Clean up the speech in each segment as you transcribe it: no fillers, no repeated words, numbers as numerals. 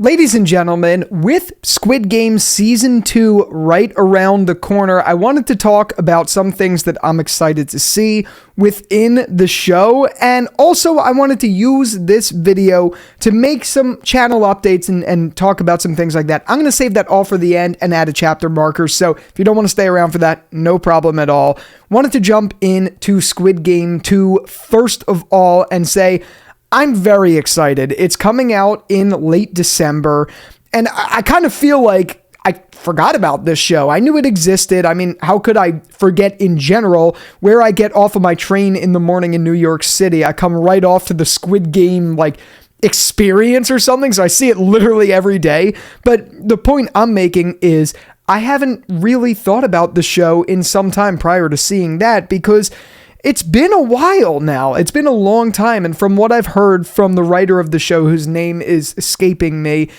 Ladies and gentlemen, with Squid Game Season 2 right around the corner, I wanted to talk about some things that I'm excited to see within the show, and also I wanted to use this video to make some channel updates and talk about some things like that. I'm going to save that all for the end and add a chapter marker, so if you don't want to stay around for that, no problem at all. Wanted to jump into Squid Game 2 first of all and say, I'm very excited. It's coming out in late December, and I kind of feel like I forgot about this show. I knew it existed. I mean, how could I forget in general? Where I get off of my train in the morning in New York City, I come right off to the Squid Game, experience or something, so I see it literally every day. But the point I'm making is I haven't really thought about the show in some time prior to seeing that, because it's been a while now. It's been a long time. And from what I've heard from the writer of the show, whose name is escaping me,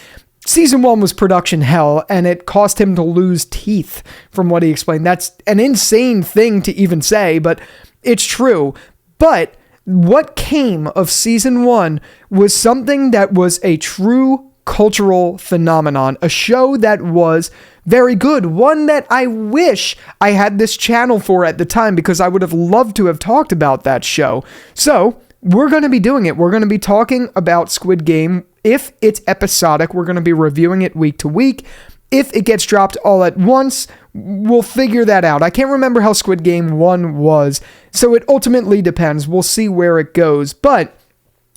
season 1 was production hell, and it cost him to lose teeth, from what he explained. That's an insane thing to even say, but it's true. But what came of season 1 was something that was a true cultural phenomenon, a show that was very good, one that I wish I had this channel for at the time, because I would have loved to have talked about that show. So we're going to be doing it. We're going to be talking about Squid Game. If it's episodic, we're going to be reviewing it week to week. If it gets dropped all at once, we'll figure that out. I can't remember how Squid Game 1 was, so it ultimately depends. We'll see where it goes, but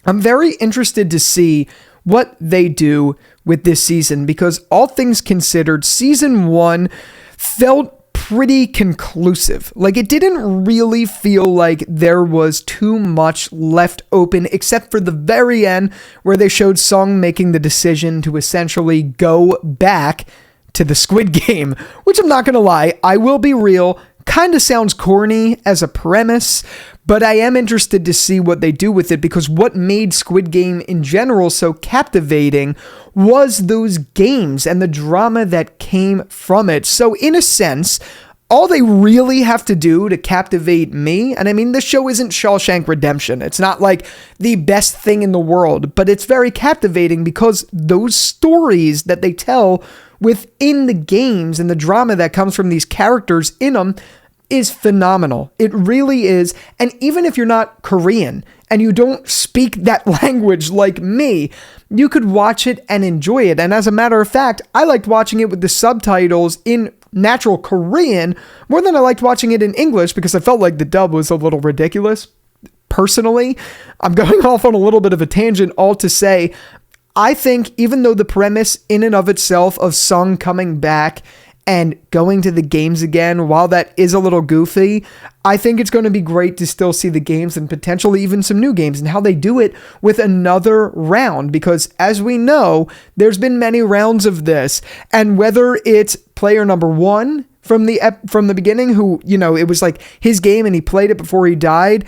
I'm very interested to see what they do with this season, because all things considered, season 1 felt pretty conclusive. It didn't really feel like there was too much left open, except for the very end where they showed Sung making the decision to essentially go back to the Squid Game, which I'm not going to lie, I will be real, kind of sounds corny as a premise, but I am interested to see what they do with it, because what made Squid Game in general so captivating was those games and the drama that came from it. So in a sense, all they really have to do to captivate me, and I mean, this show isn't Shawshank Redemption. It's not like the best thing in the world, but it's very captivating because those stories that they tell within the games and the drama that comes from these characters in them is phenomenal. It really is. And even if you're not Korean and you don't speak that language like me, you could watch it and enjoy it. And as a matter of fact, I liked watching it with the subtitles in natural Korean more than I liked watching it in English, because I felt like the dub was a little ridiculous. Personally, I'm going off on a little bit of a tangent, all to say, I think even though the premise in and of itself of Sung coming back and going to the games again, while that is a little goofy, I think it's going to be great to still see the games and potentially even some new games and how they do it with another round, because as we know, there's been many rounds of this, and whether it's player number 1 from the beginning, who, it was like his game and he played it before he died,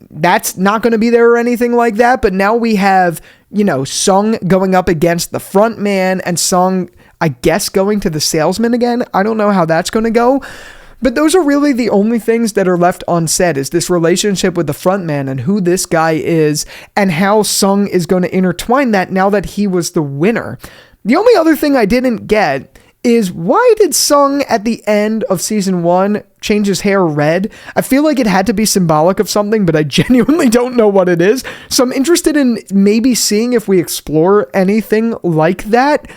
that's not going to be there or anything like that. But now we have, Sung going up against the front man, and Sung, I guess, going to the salesman again. I don't know how that's going to go. But those are really the only things that are left unsaid, is this relationship with the front man and who this guy is, and how Sung is going to intertwine that now that he was the winner. The only other thing I didn't get is, why did Sung at the end of season 1 change his hair red? I feel like it had to be symbolic of something, but I genuinely don't know what it is. So I'm interested in maybe seeing if we explore anything like that.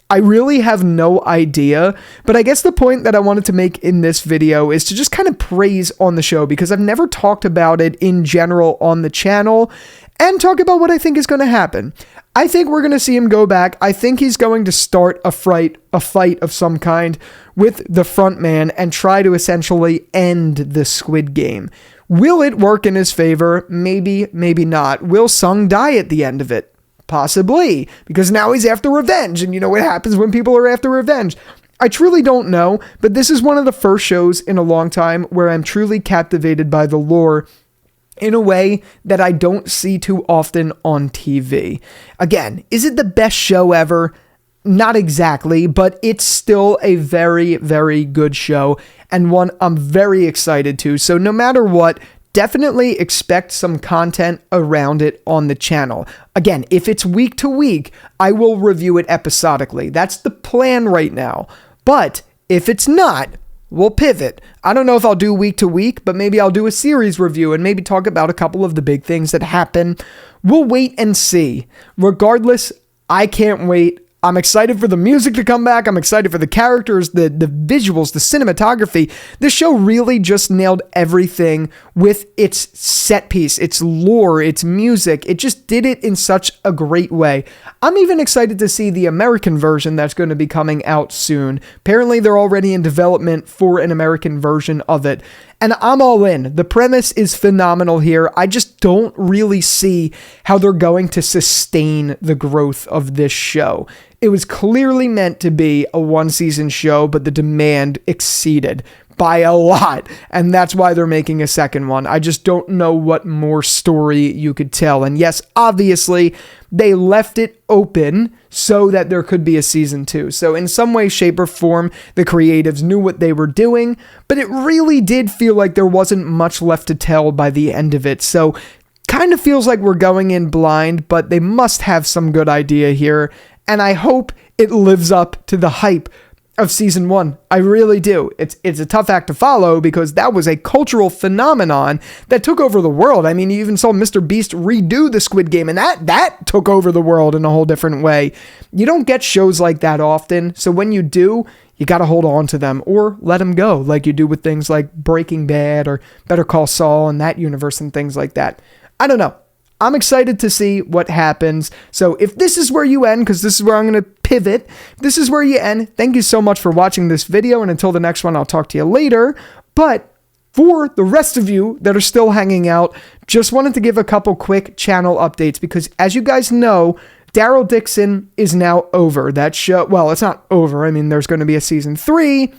I really have no idea, but I guess the point that I wanted to make in this video is to just kind of praise on the show, because I've never talked about it in general on the channel, and talk about what I think is going to happen. I think we're going to see him go back. I think he's going to start a fight of some kind with the front man and try to essentially end the Squid Game. Will it work in his favor? Maybe, maybe not. Will Sung die at the end of it? Possibly, because now he's after revenge, and you know what happens when people are after revenge. I truly don't know, but this is one of the first shows in a long time where I'm truly captivated by the lore in a way that I don't see too often on TV. Again, is it the best show ever? Not exactly, but it's still a very, very good show, and one I'm very excited to. So no matter what, definitely expect some content around it on the channel. Again, if it's week to week, I will review it episodically. That's the plan right now. But if it's not, we'll pivot. I don't know if I'll do week to week, but maybe I'll do a series review and maybe talk about a couple of the big things that happen. We'll wait and see. Regardless, I can't wait. I'm excited for the music to come back. I'm excited for the characters, the visuals, the cinematography. This show really just nailed everything with its set piece, its lore, its music. It just did it in such a great way. I'm even excited to see the American version that's going to be coming out soon. Apparently, they're already in development for an American version of it. And I'm all in. The premise is phenomenal here. I just don't really see how they're going to sustain the growth of this show. It was clearly meant to be a one-season show, but the demand exceeded by a lot, and that's why they're making a second one. I just don't know what more story you could tell. And yes, obviously, they left it open so that there could be a season 2. So in some way, shape, or form, the creatives knew what they were doing, but it really did feel like there wasn't much left to tell by the end of it. So kind of feels like we're going in blind, but they must have some good idea here, and I hope it lives up to the hype of season 1. I really do. It's a tough act to follow because that was a cultural phenomenon that took over the world. I mean, you even saw Mr. Beast redo the Squid Game, and that took over the world in a whole different way. You don't get shows like that often, so when you do, you got to hold on to them or let them go, like you do with things like Breaking Bad or Better Call Saul and that universe and things like that. I don't know. I'm excited to see what happens. So if this is where you end, because this is where I'm going to pivot, this is where you end. Thank you so much for watching this video. And until the next one, I'll talk to you later. But for the rest of you that are still hanging out, just wanted to give a couple quick channel updates because as you guys know, Daryl Dixon is now over. That show, well, it's not over. I mean, there's going to be a season 3,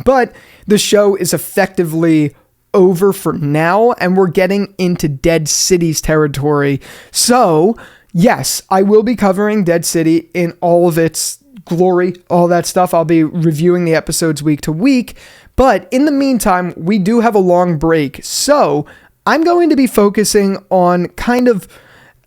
but the show is effectively over for now, and we're getting into Dead City's territory. So, yes, I will be covering Dead City in all of its glory, all that stuff. I'll be reviewing the episodes week to week, but in the meantime, we do have a long break. So, I'm going to be focusing on kind of,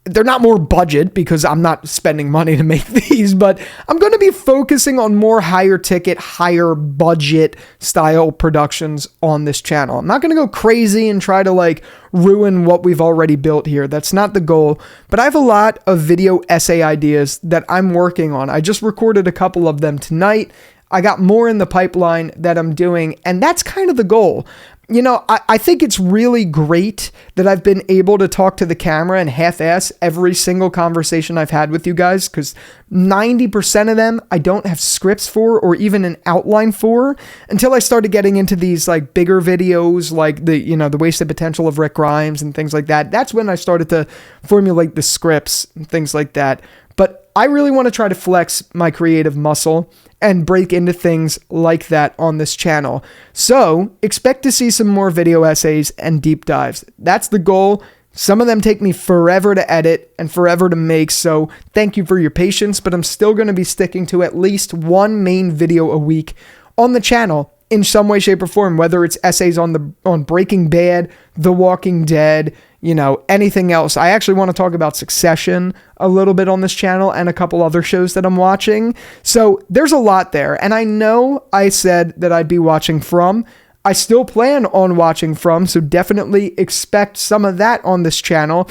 they're not more budget because I'm not spending money to make these, but I'm going to be focusing on more higher ticket, higher budget style productions on this channel. I'm not going to go crazy and try to like ruin what we've already built here. That's not the goal, but I have a lot of video essay ideas that I'm working on. I just recorded a couple of them tonight. I got more in the pipeline that I'm doing, and that's kind of the goal. You know, I think it's really great that I've been able to talk to the camera and half-ass every single conversation I've had with you guys, because 90% of them I don't have scripts for or even an outline for until I started getting into these like bigger videos like the wasted potential of Rick Grimes and things like that. That's when I started to formulate the scripts and things like that. But I really want to try to flex my creative muscle and break into things like that on this channel. So expect to see some more video essays and deep dives. That's the goal. Some of them take me forever to edit and forever to make, so thank you for your patience, but I'm still going to be sticking to at least one main video a week on the channel in some way, shape, or form, whether it's essays on Breaking Bad, The Walking Dead, anything else. I actually want to talk about Succession a little bit on this channel and a couple other shows that I'm watching. So there's a lot there. And I know I said that I'd be watching From. I still plan on watching From, so definitely expect some of that on this channel.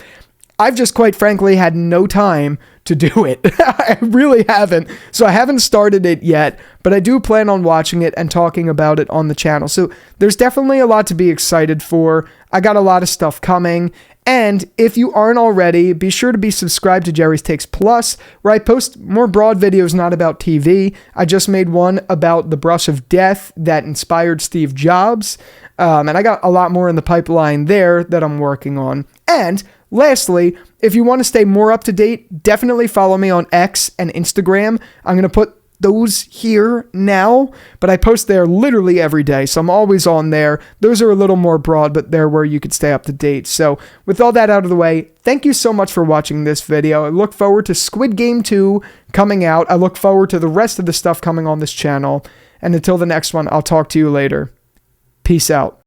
I've just quite frankly had no time to do it. I really haven't. So I haven't started it yet, but I do plan on watching it and talking about it on the channel. So there's definitely a lot to be excited for. I got a lot of stuff coming. And if you aren't already, be sure to be subscribed to Jerry's Takes Plus, where I post more broad videos not about TV. I just made one about the brush of death that inspired Steve Jobs. And I got a lot more in the pipeline there that I'm working on. And lastly, if you want to stay more up to date, definitely follow me on X and Instagram. I'm going to put those here now, but I post there literally every day, so I'm always on there. Those are a little more broad, but they're where you could stay up to date. So with all that out of the way, thank you so much for watching this video. I look forward to Squid Game 2 coming out. I look forward to the rest of the stuff coming on this channel. And until the next one, I'll talk to you later. Peace out.